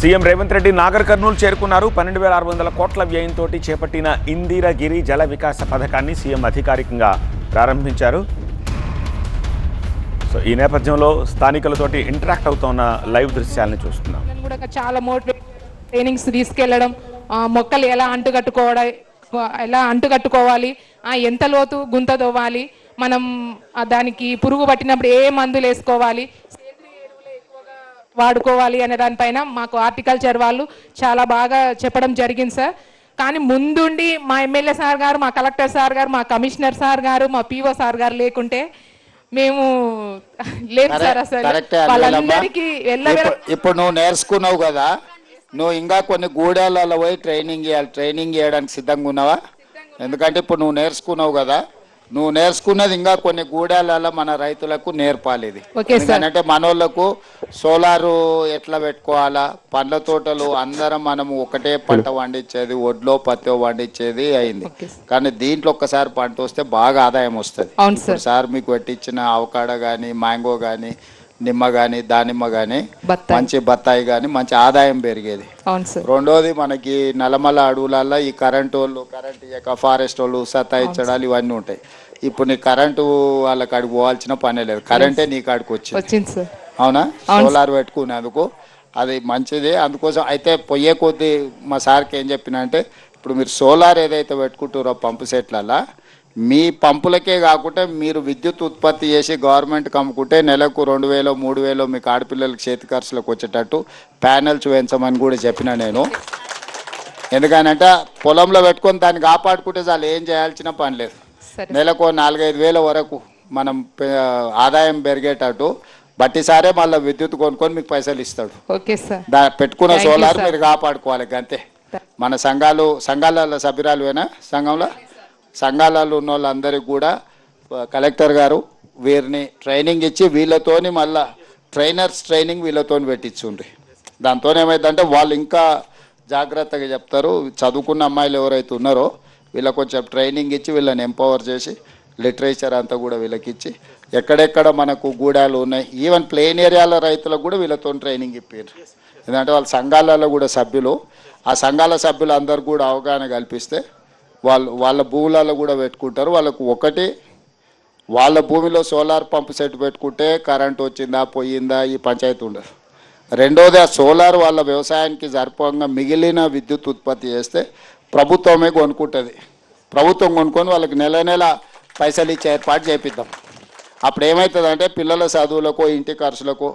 CM Revanth Reddy Nagar Kurnool చేరుకున్నారు. 12,600 కోట్ల వ్యయంతో చేపట్టిన ఇందిరగిరి జల వికాస పథకాన్ని సీఎం అధికారికంగా ప్రారంభించారు. సో ఈ నేపథ్యంలో స్థానికులతోటి ఇంటరాక్ట్ అవుతున్న లైవ్ దృశ్యాలను చూస్తున్నాం. చాలా ట్రైనింగ్స్ తీసుకెళ్లడం, మొక్కలు ఎలా అంటుకట్టుకోవాలి, ఎంత లోతు గుంత తవ్వాలి, మనం దానికి పురుగు పట్టినప్పుడు ఏ మందులు వేసుకోవాలి, వాడుకోవాలి అనే దానిపైన మాకు హార్టికల్చర్ వాళ్ళు చాలా బాగా చెప్పడం జరిగింది సార్. కానీ ముందుండి మా ఎమ్మెల్యే సార్ గారు, మా కలెక్టర్ సార్ గారు, మా కమిషనర్ సార్ గారు, మా పీఓ సార్ గారు లేకుంటే మేము లేదు సార్. అసలు వాళ్ళందరికీ ఇప్పుడు నువ్వు నేర్చుకున్నావు కదా, నువ్వు ఇంకా కొన్ని గూడాలలో పోయి ట్రైనింగ్ చేయడానికి సిద్ధంగా ఉన్నావా? ఎందుకంటే ఇప్పుడు నువ్వు నేర్చుకున్నావు కదా, నువ్వు నేర్చుకున్నది ఇంకా కొన్ని గూడాలలో మన రైతులకు నేర్పాలి. ఇది ఎందుకంటే మనోళ్ళకు సోలారు ఎట్లా పెట్టుకోవాలా, పండ్ల తోటలు అందరం మనము ఒకటే పంట పండించేది, ఒడ్లో పత్తి పండించేది అయింది. కానీ దీంట్లో ఒక్కసారి పంట వస్తే బాగా ఆదాయం వస్తుంది. సార్ మీకు పెట్టించిన అవకాడో కానీ, మ్యాంగో కానీ, నిమ్మ కానీ, దానిమ్మ కానీ, మంచి బత్తాయి కానీ మంచి ఆదాయం పెరిగేది. రెండోది మనకి నల్లమల అడవులలో ఈ కరెంటు ఇక ఫారెస్ట్ వాళ్ళు సతాయించడాలు ఇవన్నీ ఉంటాయి. ఇప్పుడు నీ కరెంటు వాళ్ళ కాడికి పోవాల్సిన పనే లేదు, కరెంటే నీ కాడికి వచ్చింది. అవునా? సోలార్ పెట్టుకునేందుకు అది మంచిది. అందుకోసం అయితే పొయ్యే కొద్దీ మా సార్కి ఏం చెప్పిన అంటే, ఇప్పుడు మీరు సోలార్ ఏదైతే పెట్టుకుంటారో పంపు సెట్లలో, మీ పంపులకే కాకుండా మీరు విద్యుత్ ఉత్పత్తి చేసి గవర్నమెంట్కి అమ్ముకుంటే నెలకు 2,000 3,000 మీకు ఆడపిల్లలకి చేతి ఖర్చులకు వచ్చేటట్టు ప్యానెల్స్ వేయించమని కూడా చెప్పిన నేను. ఎందుకనంటే పొలంలో పెట్టుకొని దాన్ని కాపాడుకుంటే చాలు, ఏం చేయాల్సిన పని లేదు. నెలకు 4-5 వేల వరకు మనం ఆదాయం పెరిగేటట్టు బట్టి సారే మళ్ళీ విద్యుత్ కొనుక్కొని మీకు పైసలు ఇస్తాడు. పెట్టుకున్న సోలార్ మీరు కాపాడుకోవాలి అంతే. మన సంఘాలలో సభ్యురాలువేనా? సంఘాలలో ఉన్న వాళ్ళందరికీ కూడా కలెక్టర్ గారు వీరిని ట్రైనింగ్ ఇచ్చి వీళ్ళతోని మళ్ళీ ట్రైనింగ్ వీళ్ళతో పెట్టించుండ్రి. దాంతో ఏమైందంటే వాళ్ళు ఇంకా జాగ్రత్తగా చెప్తారు. చదువుకున్న అమ్మాయిలు ఎవరైతే ఉన్నారో వీళ్ళకి కొంచెం ట్రైనింగ్ ఇచ్చి వీళ్ళని ఎంపవర్ చేసి లిటరేచర్ అంతా కూడా వీళ్ళకి ఇచ్చి ఎక్కడెక్కడ మనకు గూడాలు ఉన్నాయి, ఈవెన్ ప్లెయిన్ ఏరియాల రైతులకు కూడా వీళ్ళతో ట్రైనింగ్ ఇప్పారు. ఎందుకంటే వాళ్ళ సంఘాలలో కూడా సభ్యులు, ఆ సంఘాల సభ్యులు అందరు కూడా అవగాహన కల్పిస్తే వాళ్ళ భూములలో కూడా పెట్టుకుంటారు. వాళ్ళకు ఒకటి, వాళ్ళ భూమిలో సోలార్ పంపు సెట్ పెట్టుకుంటే కరెంట్ వచ్చిందా పోయిందా ఈ పంచాయతీ ఉండదు. రెండోది, ఆ సోలార్ వాళ్ళ వ్యవసాయానికి సరిపోగా మిగిలిన విద్యుత్ ఉత్పత్తి చేస్తే ప్రభుత్వమే కొనుక్కుంటుంది. ప్రభుత్వం కొనుక్కొని వాళ్ళకి నెల పైసలు ఇచ్చే ఏర్పాటు చేపిద్దాం. అప్పుడు ఏమవుతుందంటే పిల్లల చదువులకు, ఇంటి ఖర్చులకు,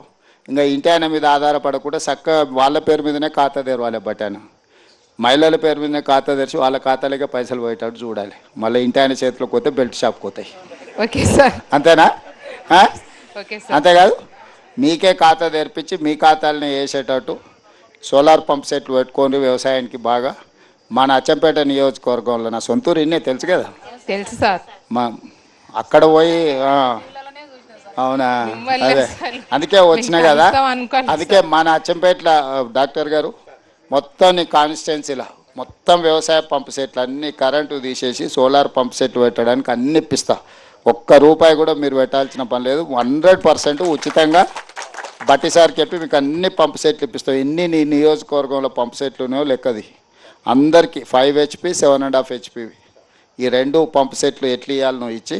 ఇంకా ఇంటి ఆయన మీద ఆధారపడకుండా చక్కగా వాళ్ళ పేరు మీదనే ఖాతా తెరవాలి. బట్టాను మహిళల పేరు మీదనే ఖాతా తెరిచి వాళ్ళ ఖాతాలకే పైసలు పోయేటట్టు చూడాలి. మళ్ళీ ఇంటి ఆయన చేతిలోకి పోతే బెల్ట్ షాప్కి పోతాయి. అంతేనా? అంతేకాదు, మీకే ఖాతా తెరిపించి మీ ఖాతాలని వేసేటట్టు సోలార్ పంప్ సెట్లు పెట్టుకొని వ్యవసాయానికి బాగా. మన అచ్చంపేట నియోజకవర్గంలో నా సొంతూరు ఇన్నే తెలుసు కదా, తెలుసు సార్. అక్కడ పోయి అవునా, అదే అందుకే వచ్చినా కదా. అందుకే మన అచ్చంపేటలో డాక్టర్ గారు మొత్తం కాన్స్టిట్యున్సీలో మొత్తం వ్యవసాయ పంపు సెట్లు అన్నీ కరెంటు తీసేసి సోలార్ పంప్ సెట్లు పెట్టడానికి అన్ని ఇప్పిస్తా. ఒక్క రూపాయి కూడా మీరు పెట్టాల్సిన పని లేదు. 100% ఉచితంగా బట్టి సార్కి చెప్పి మీకు అన్ని పంపు సెట్లు ఇప్పిస్తాం. ఎన్ని నీ నియోజకవర్గంలో పంపు సెట్లు ఉన్నాయో లెక్కది. అందరికీ 5 HP 7.5 HP ఈ 2 పంపు సెట్లు ఎట్లు ఇవ్వాలనో ఇచ్చి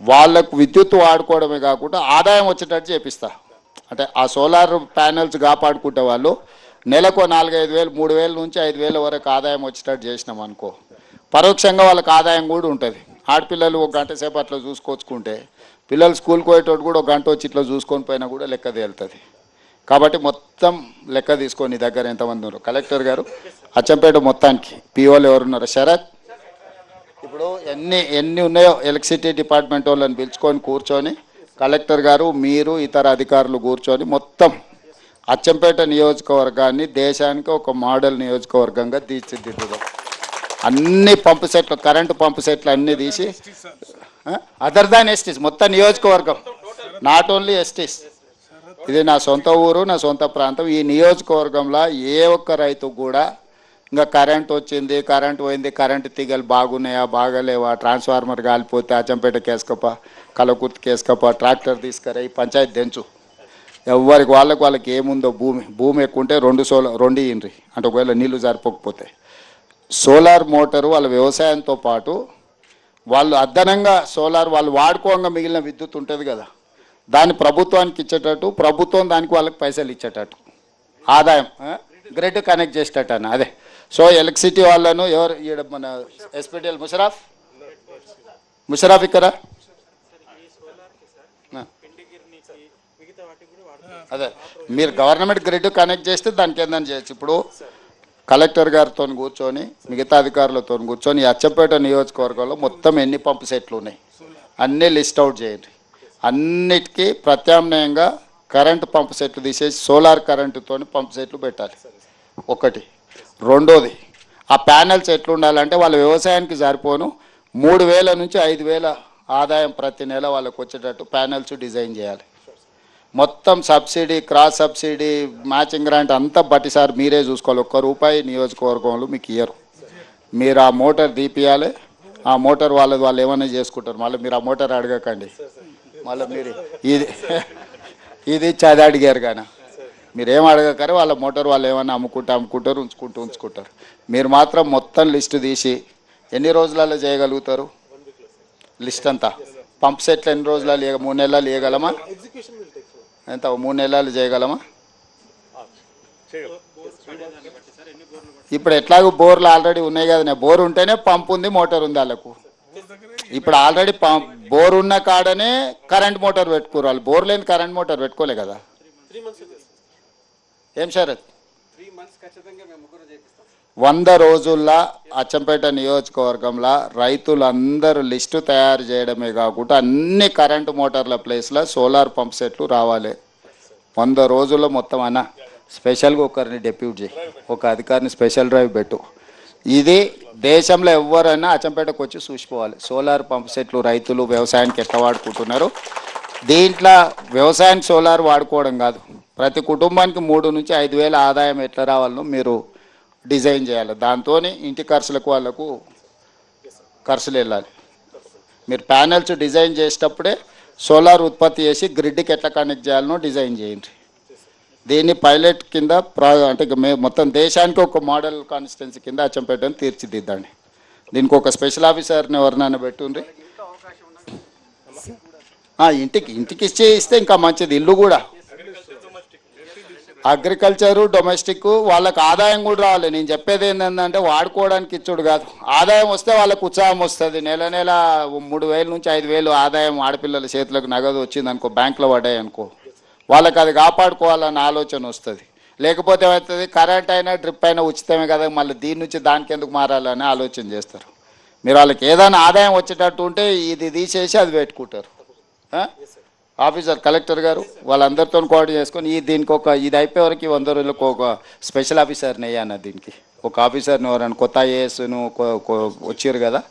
వాళ్ళకు విద్యుత్ వాడుకోవడమే కాకుండా ఆదాయం వచ్చేటట్టు చేపిస్తా. అంటే ఆ సోలార్ ప్యానెల్స్ కాపాడుకుంటే వాళ్ళు నెలకు 4-5 వేలు 3,000 నుంచి 5,000 వరకు ఆదాయం వచ్చేటట్టు చేసినాం అనుకో, పరోక్షంగా వాళ్ళకి ఆదాయం కూడా ఉంటుంది. ఆడపిల్లలు 1 గంట సేపు అట్లా చూసుకొచ్చుకుంటే పిల్లలు స్కూల్కి పోయేటోడు కూడా 1 గంట వచ్చి ఇట్లా చూసుకొని పోయినా కూడా లెక్క తేలుతుంది. కాబట్టి మొత్తం లెక్క తీసుకొని దగ్గర ఎంతమంది ఉన్నారు కలెక్టర్ గారు, అచ్చంపేట మొత్తానికి పిఓలు ఎవరున్నారు, శరత్ ఇప్పుడు ఎన్ని ఉన్నాయో ఎలక్ట్రిసిటీ డిపార్ట్మెంట్ వాళ్ళని పిలుచుకొని కూర్చొని కలెక్టర్ గారు మీరు ఇతర అధికారులు కూర్చొని మొత్తం అచ్చంపేట నియోజకవర్గాన్ని దేశానికి ఒక మోడల్ నియోజకవర్గంగా తీర్చిదిద్దుదాం. అన్ని పంపు సెట్లు, కరెంటు పంపు సెట్లు అన్నీ తీసి, అదర్ దాన్ ఎస్టీస్ మొత్తం నియోజకవర్గం, నాట్ ఓన్లీ ఎస్టీస్. ఇది నా సొంత ఊరు, నా సొంత ప్రాంతం. ఈ నియోజకవర్గంలో ఏ ఒక్క రైతు కూడా ఇంకా కరెంట్ వచ్చింది, కరెంట్ పోయింది, కరెంటు తీగలు బాగున్నాయా బాగాలేవా, ట్రాన్స్ఫార్మర్ కాలిపోతే అచ్చంపేట కేసుకప్ప, కలకుర్తి కేసుకప్ప, ట్రాక్టర్ తీసుకురా ఈ పంచాయతీ దెంచు, ఎవరికి వాళ్ళకి ఏముందో భూమి ఎక్కువ ఉంటే రెండు ఇయ్యండి, అంటే ఒకవేళ నీళ్లు సరిపోకపోతే. సోలార్ మోటారు వాళ్ళ వ్యవసాయంతో పాటు వాళ్ళు అదనంగా సోలార్ వాళ్ళు వాడుకోగా మిగిలిన విద్యుత్ ఉంటుంది కదా, దాన్ని ప్రభుత్వానికి ఇచ్చేటట్టు, ప్రభుత్వం దానికి వాళ్ళకి పైసలు ఇచ్చేటట్టు, ఆదాయం గ్రిడ్ కనెక్ట్ చేసేటట్టు అన్న. అదే సో ఎలక్ట్రిసిటీ వాళ్ళను ఎవరు ఈడ మన ఎస్పీటీఎల్ ముషరాఫ్ ఇక్కడ అదే మీరు గవర్నమెంట్ గ్రిడ్ కనెక్ట్ చేస్తే దానికి ఏందని చేయొచ్చు. ఇప్పుడు కలెక్టర్ గారితో కూర్చొని మిగతా అధికారులతో కూర్చొని అచ్చంపేట నియోజకవర్గంలో మొత్తం ఎన్ని పంపు సెట్లు ఉన్నాయి అన్నీ లిస్ట్ అవుట్ చేయండి. అన్నిటికీ ప్రత్యామ్నాయంగా కరెంటు పంపు సెట్లు తీసేసి సోలార్ కరెంటుతో పంపు సెట్లు పెట్టాలి ఒకటి. రెండోది ఆ ప్యానెల్స్ ఎట్లుండాలంటే వాళ్ళ వ్యవసాయానికి సరిపోను 3,000 నుంచి 5,000 ఆదాయం ప్రతి నెల వాళ్ళకు వచ్చేటట్టు ప్యానెల్స్ డిజైన్ చేయాలి. మొత్తం subsidy, cross subsidy, matching grant అంతా బట్టి సార్ మీరే చూసుకోవాలి. ₹1 నియోజకవర్గంలో మీకు ఇయ్యరు. మీరు ఆ మోటార్ తీపియాలి, ఆ మోటార్ వాళ్ళు ఏమైనా చేసుకుంటారు. మళ్ళీ మీరు ఆ మోటార్ అడగకండి, మళ్ళీ మీరు ఇది చది అడిగారు కానీ మీరేం అడగకరే వాళ్ళ మోటార్ వాళ్ళు ఏమైనా అమ్ముకుంటారు, ఉంచుకుంటారు. మీరు మాత్రం మొత్తం లిస్టు తీసి ఎన్ని రోజులలో చేయగలుగుతారు లిస్ట్ అంతా? పంప్ సెట్లు ఎన్ని రోజులలో 3 నెలలు చేయగలమా? ఎంత 3 నెలలు చేయగలమా? ఇప్పుడు ఎట్లాగో బోర్లు ఆల్రెడీ ఉన్నాయి కదా, బోర్ ఉంటేనే పంప్ ఉంది, మోటార్ ఉంది వాళ్ళకు. ఇప్పుడు ఆల్రెడీ బోర్ ఉన్న కాడనే కరెంట్ మోటార్ పెట్టుకోరు వాళ్ళు, బోర్ లేని కరెంట్ మోటార్ పెట్టుకోలే కదా. ఏం షరత్ 100 రోజుల్లో అచ్చంపేట నియోజకవర్గంలో రైతులందరూ లిస్టు తయారు చేయడమే కాకుండా అన్ని కరెంటు మోటార్ల ప్లేస్లో సోలార్ పంప్ సెట్లు రావాలి. 100 రోజుల్లో మొత్తం అన్న స్పెషల్గా ఒకరిని డెప్యూట్ చేయి, ఒక అధికారిని స్పెషల్ డ్రైవ్ పెట్టు. ఇది దేశంలో ఎవరైనా అచ్చంపేటకు వచ్చి చూసిపోవాలి సోలార్ పంప్ సెట్లు రైతులు వ్యవసాయానికి ఎట్లా వాడుకుంటున్నారు. దీంట్లో వ్యవసాయానికి సోలార్ వాడుకోవడం కాదు, ప్రతి కుటుంబానికి 3 నుంచి 5,000 ఆదాయం ఎట్లా రావాలో మీరు డిజైన్ చేయాలి. దాంతో ఇంటి ఖర్చులకు వాళ్ళకు ఖర్చులు వెళ్ళాలి. మీరు ప్యానెల్స్ డిజైన్ చేసేటప్పుడే సోలార్ ఉత్పత్తి చేసి గ్రిడ్కి ఎట్లా కనెక్ట్ చేయాలనో డిజైన్ చేయండి. దీన్ని పైలట్ కింద అంటే మొత్తం దేశానికి ఒక మోడల్ కాన్స్టిట్యున్సీ కింద అచ్చంపేటను తీర్చిదిద్దండి. దీనికి ఒక స్పెషల్ ఆఫీసర్ని ఎవరినైనా పెట్టుండ్రి. ఇంటికి ఇస్తే ఇంకా మంచిది. ఇల్లు కూడా అగ్రికల్చరు, డొమెస్టిక్ వాళ్ళకి ఆదాయం కూడా రావాలి. నేను చెప్పేది ఏంటంటే వాడుకోవడానికి ఇచ్చుడు కాదు, ఆదాయం వస్తే వాళ్ళకు ఉత్సాహం వస్తుంది. నెల 3,000 నుంచి 5,000 ఆదాయం ఆడపిల్లల చేతులకు నగదు వచ్చింది అనుకో, బ్యాంకులో పడ్డాయి అనుకో, వాళ్ళకి అది కాపాడుకోవాలన్న ఆలోచన వస్తుంది. లేకపోతే ఏమవుతుంది, కరెంట్ అయినా డ్రిప్ అయినా ఉచితమే కదా, మళ్ళీ దీని నుంచి దానికి ఎందుకు మారాలని ఆలోచన చేస్తారు. మీరు వాళ్ళకి ఏదైనా ఆదాయం వచ్చేటట్టు ఉంటే ఇది తీసేసి అది పెట్టుకుంటారు. ఆఫీసర్ కలెక్టర్ గారు వాళ్ళందరితో కోఆర్డినేట్ చేసుకొని దీనికి ఇది అయిపోయే వరకు 100 రోజులకు ఒక స్పెషల్ ఆఫీసర్ని వేయన్న. దీనికి ఒక ఆఫీసర్ని ఎవరైనా కొత్త ఐఏఎస్ను వచ్చారు కదా,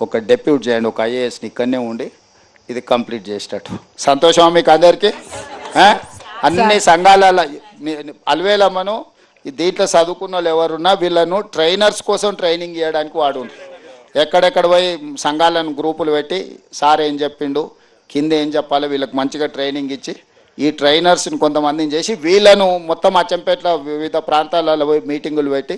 ఒక డెప్యూట్ చేయండి, ఒక ఐఏఎస్ని ఇక్కడనే ఉండి ఇది కంప్లీట్ చేసేటట్టు. సంతోషమా మీకు అందరికీ? అన్ని సంఘాల అలవేలమ్మను దీంట్లో చదువుకున్న వాళ్ళు ఎవరున్నా వీళ్ళను ట్రైనర్స్ కోసం ట్రైనింగ్ చేయడానికి వాడు. ఎక్కడెక్కడ పోయి సంఘాలను గ్రూపులు పెట్టి సార్ ఏం చెప్పిండు, కింద ఏం చెప్పాలో వీళ్ళకి మంచిగా ట్రైనింగ్ ఇచ్చి ఈ ట్రైనర్స్ని కొంతమందిని చేసి వీళ్ళను మొత్తం అచ్చంపేటలో వివిధ ప్రాంతాలలో పోయి మీటింగులు పెట్టి,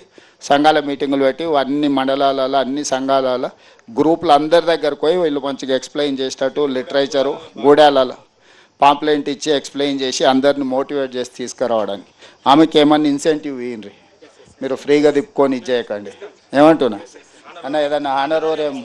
సంఘాల మీటింగులు పెట్టి అన్ని మండలాలలో అన్ని సంఘాలలో గ్రూపులు అందరి దగ్గరకు పోయి వీళ్ళు మంచిగా ఎక్స్ప్లెయిన్ చేసేటట్టు లిటరేచరు గూడాలలో పాంప్లెంట్ ఇచ్చి ఎక్స్ప్లెయిన్ చేసి అందరిని మోటివేట్ చేసి తీసుకురావడానికి. ఆమెకి ఏమన్నా ఇన్సెంటివ్ ఇవ్వండి, మీరు ఫ్రీగా తిప్పుకొని ఇచ్చేయకండి. ఏమంటున్నా అన్న, ఏదన్నా ఆనరోరియం